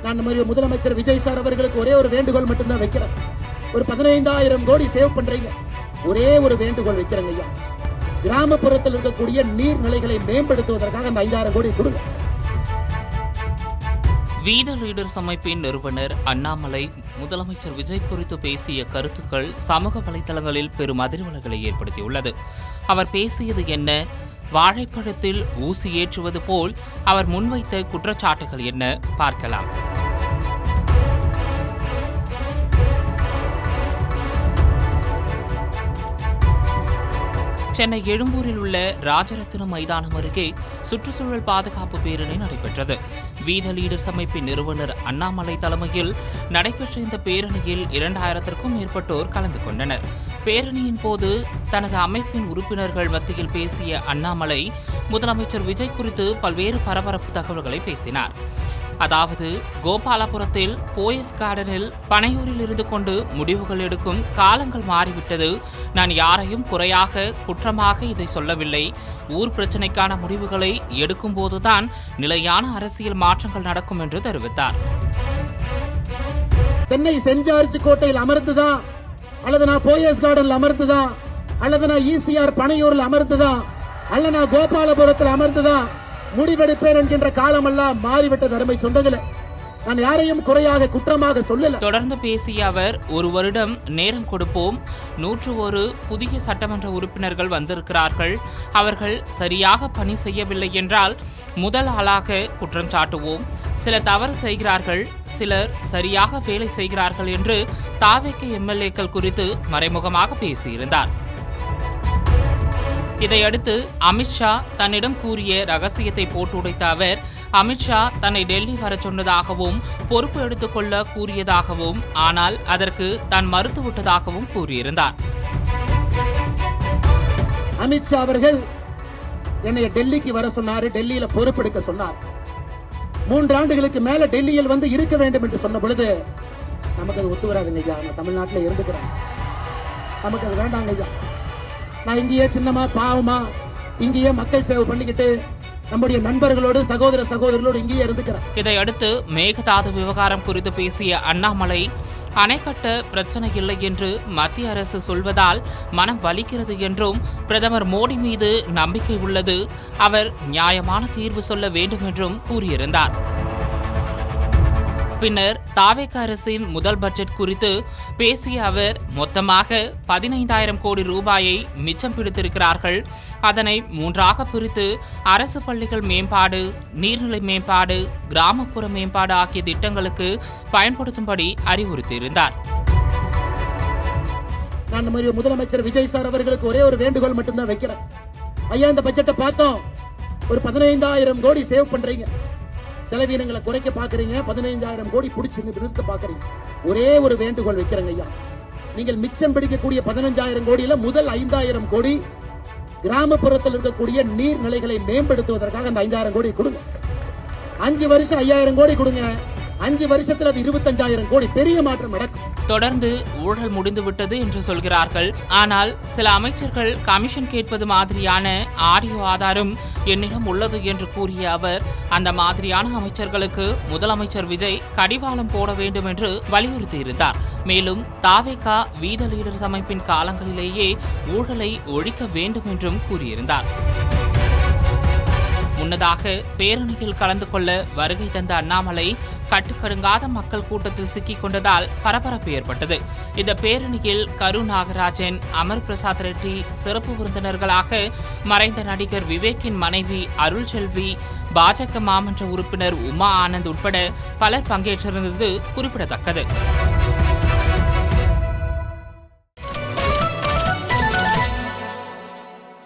நான் முதலமைச்சர் விஜய் சார் அவர்களுக்கு ஒரே ஒரு வேண்டுகோள் மட்டும்தான் வைக்கிறேன். ஒரு 15,000 கோடி சேவ் பண்றீங்க, ஒரே ஒரு வேண்டுகோள் வைக்கிறேங்க ஐயா. கிராமப்புறத்தில் இருக்கக்கூடிய நீர்நிலைகளை மேம்படுத்துவதற்காக அந்த 5,000 கோடி கொடுங்க. வீத லீடர்ஸ் அமைப்பின் நிறுவனர் அண்ணாமலை முதலமைச்சர் விஜய் குறித்து பேசிய கருத்துக்கள் சமூக வலைதளங்களில் பெரும் அதிர்வலைகளை ஏற்படுத்தியுள்ளது. அவர் பேசியது என்ன? வாழைப்பழத்தில் ஊசி ஏற்றுவது போல் அவர் முன்வைத்த குற்றச்சாட்டுகள் என்ன? பார்க்கலாம். சென்னை எழும்பூரில் உள்ள ராஜரத்தினம் மைதானம் அருகே சுற்றுச்சூழல் பாதுகாப்பு பேரணி நடைபெற்றது. வீத லீடர்ஸ் அமைப்பின் நிறுவனர் அண்ணாமலை தலைமையில் நடைபெற்ற இந்த பேரணியில் 2000க்கும் மேற்பட்டோர் கலந்து கொண்டனர். பேரணியின் போது தனது அமைப்பின் உறுப்பினர்கள் மத்தியில் பேசிய அண்ணாமலை முதலமைச்சர் விஜய் குறித்து பல்வேறு பரபரப்பு தகவல்களை பேசினார். அதாவது, கோபாலபுரத்தில் போயஸ் கார்டனில் பனையூரில் இருந்து கொண்டு முடிவுகள் எடுக்கும் காலங்கள் மாறிவிட்டது. நான் யாரையும் குறையாக குற்றமாக இதை சொல்லவில்லை. ஊர் பிரச்சினைக்கான முடிவுகளை எடுக்கும் போதுதான் நிலையான அரசியல் மாற்றங்கள் நடக்கும் என்று தெரிவித்தார். சென்னை சென்ட் ஜார்ஜ் கோட்டையில் அமர்ந்துதா, அல்லது நான் போயஸ் கார்டனில் அமர்ந்துதா, அல்லது நான் ஈசிஆர் பனையூரில் அமர்ந்துதா, அல்ல நான் கோபாலபுரத்தில் அமர்ந்துதா முடிவெடுப்பேன் என்கின்ற காலமெல்லாம் மாறிவிட்ட அருமை சொந்தங்களே. நான் யாரையும் குறையாக குற்றமாக சொல்லல. தொடர்ந்து பேசிய அவர், ஒரு வருடம் நேரம் கொடுப்போம். 101 புதிய சட்டமன்ற உறுப்பினர்கள் வந்திருக்கிறார்கள். அவர்கள் சரியாக பணி செய்யவில்லை என்றால் முதல் ஆளாக குற்றம் சாட்டுவோம். சில தவறு செய்கிறார்கள், சிலர் சரியாக வேலை செய்கிறார்கள் என்று தாவேக எம்எல்ஏக்கள் குறித்து மறைமுகமாக பேசியிருந்தார். இதையடுத்து அமித்ஷா தன்னிடம் கூறிய ரகசியத்தை போட்டு உடைத்த அவர், அமித்ஷா தன்னை டெல்லி வர சொன்னதாகவும் பொறுப்பு எடுத்துக்கொள்ள கூறியதாகவும், ஆனால் அதற்கு தான் மறுத்துவிட்டதாகவும் கூறியிருந்தார். அமித்ஷா அவர்கள் என்னை டெல்லிக்கு வர சொன்னார், டெல்லியில பொறுப்பெடுக்க சொன்னார். 3 ஆண்டுகளுக்கு மேல டெல்லியில் வந்து இருக்க வேண்டும் என்று சொன்ன பொழுது நமக்கு அது ஒத்து வராதுங்க ஐயா. நான் தமிழ்நாட்டில் இருந்துக்கிறேன், நமக்கு அது வேண்டாங்க ஐயா. நான் இங்கேயே சின்னமா பாவமா இங்கேயே மக்கள் சேவை பண்ணிக்கிட்டு நம்முடைய நண்பர்களோடு சகோதரர்களோடு இங்கேயே இருந்துக்கிறேன். இதையடுத்து மேகதாது விவகாரம் குறித்து பேசிய அண்ணாமலை, அணை கட்ட பிரச்சனை இல்லை என்று மத்திய அரசு சொல்வதால் மனம் வலிக்கிறது என்றும், பிரதமர் மோடி மீது நம்பிக்கை உள்ளது, அவர் நியாயமான தீர்வு சொல்ல வேண்டும் என்றும் கூறியிருந்தார். பின்னர் தாவேக அரசின் முதல் பட்ஜெட் குறித்து பேசிய அவர், மொத்தமாக 15,000 கோடி ரூபாயை மிச்சம் பிடித்திருக்கிறார்கள். அதனை 3ஆக பிரித்து அரசு பள்ளிகள் மேம்பாடு, நீர்நிலை மேம்பாடு, கிராமப்புற மேம்பாடு ஆகிய திட்டங்களுக்கு பயன்படுத்தும்படி அறிவுறுத்தியிருந்தார். நான் முதலமைச்சர் விஜய் சார் அவர்களுக்கு ஒரே ஒரு வேண்டுகோள் மட்டும்தான் வைக்கிறேன். ஐயா, இந்த பட்ஜெட்டை பார்த்தோம், ஒரு 15,000 கோடி சேவ் பண்றீங்க, செலவீனங்களை குறைக்க பாக்குறீங்க, 15,000 கோடி பிடிச்சு நிறுத்த பாக்குறீங்க. ஒரே ஒரு வேண்டுகோள் வைக்கிறேங்க ஐயா, நீங்கள் மிச்சம் பிடிக்கக்கூடிய 15,000 கோடியில முதல் 5,000 கோடி கிராமப்புறத்தில் இருக்கக்கூடிய நீர்நிலைகளை மேம்படுத்துவதற்காக அந்த 5,000 கோடி கொடுங்க. 5 வருஷம் 5,000 கோடி கொடுங்க. 5 வருஷத்துல அது 25,000 கோடி, பெரிய மாற்றம் நடக்கும். தொடர்ந்து ஊழல் முடிந்துவிட்டது என்று சொல்கிறார்கள். ஆனால் சில அமைச்சர்கள் கமிஷன் கேட்பது மாதிரியான ஆடியோ ஆதாரம் என்னிடம் உள்ளது என்று கூறிய அவர், அந்த மாதிரியான அமைச்சர்களுக்கு முதலமைச்சர் விஜய் கடிவாளம் போட வேண்டும் என்று வலியுறுத்தியிருந்தார். மேலும் தாவேக வீத லீடர்ஸ் அமைப்பின் காலங்களிலேயே ஊழலை ஒழிக்க வேண்டும் என்றும் கூறியிருந்தார். முன்னதாக பேரணியில் கலந்து கொள்ள வருகை தந்த அண்ணாமலை கட்டுக்கடுங்காத மக்கள் கூட்டத்தில் சிக்கிக் கொண்டதால் பரபரப்பு ஏற்பட்டது. இந்த பேரணியில் கரு நாகராஜன், அமர் பிரசாத் ரெட்டி, சிறப்பு விருந்தினர்களாக மறைந்த நடிகர் விவேக்கின் மனைவி அருள் செல்வி, பாஜக மாமன்ற உறுப்பினர் உமா ஆனந்த் உட்பட பலர் பங்கேற்றிருந்தது குறிப்பிடத்தக்கது.